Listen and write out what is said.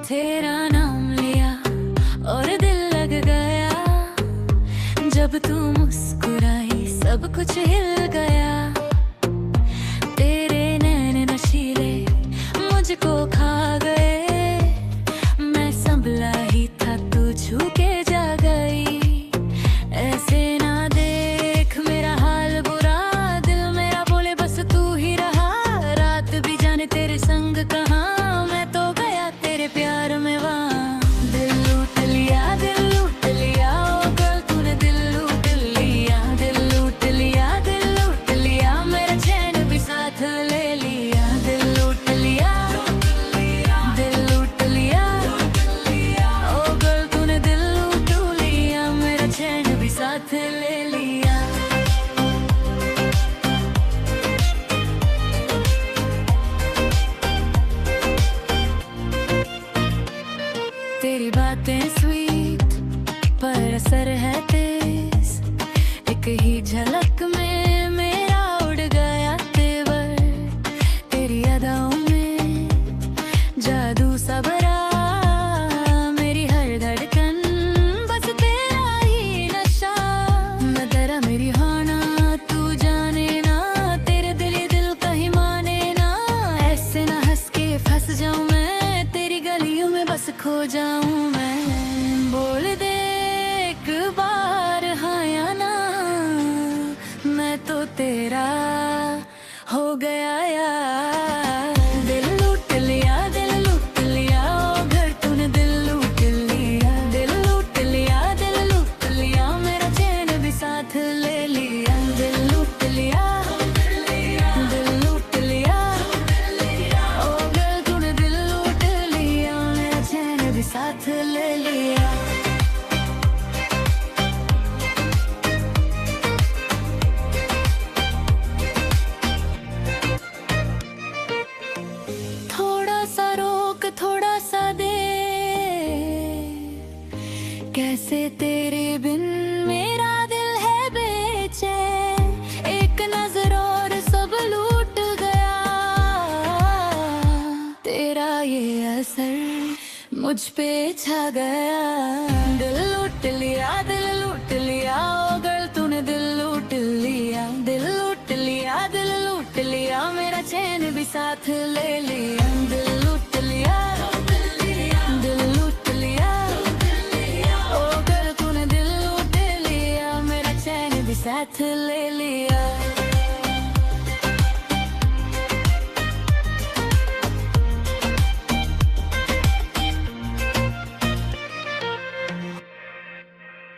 तेरा नाम लिया और दिल लग गया, जब तू मुस्कुराई सब कुछ हिल गया। तेरे नैन नशीले मुझको खा गए, मैं संभला ही था तू छू के जा गई। ऐसे ना देख मेरा हाल बुरा, दिल मेरा बोले बस तू ही रहा। रात भी जाने तेरे संग कहाँ, मैं तो गया तेरे प्यार में वहाँ। दिल लूट लिया, दिल लूट लिया, ओ गर्ल तूने दिल लूट लिया। दिल लूट लिया, दिल लूट लिया, मेरा चैन भी साथ ले लिया। दिल लूट लिया, दिल लूट लिया, ओ गर्ल तूने दिल लूट लिया, मेरा चैन भी साथ ले लिया। तेरी बातें स्वीट पर असर है तेज, एक ही झलक में मेरा उड़ गया तेवर। तेरी अदाओं में जादू सा भरा, मेरी हर धड़कन बस तेरा ही नशा। मैं तेरा मेरी होना तू जाने ना, तेरे दिल ही दिल कहीं माने ना। ऐसे ना हंस के फंस जाऊं मैं, तेरी गलियों में बस खो जाऊं मैं। बोल दे एक बार हाँ या ना, मैं तो तेरा हो गया यार। दिल लूट लिया, दिल लूट लिया, ओ घर तूने दिल लूट लिया। दिल लूट लिया, दिल लूट लिया, मेरा चैन भी साथ ले लिया। दिल लूट लिया, दिल लूट लिया, ओ घर तूने दिल लूट लिया, मेरा चैन भी साथ ले लिया। थोड़ा सा रोक थोड़ा सा दे, कैसे तेरे बिन मेरा दिल है बेचैन। एक नजर और सब लूट गया, तेरा ये असर मुझ पे छा गया। दिल लूट लिया, दिल लूट लिया, ओ गर्ल तूने दिल लूट लिया। दिल लूट लिया, दिल लूट लिया, मेरा चैन भी साथ ले लिया। दिल लूट लिया, दिल लूट लिया, ओ गर्ल तूने दिल लूट लिया, मेरा चैन भी साथ ले लिया।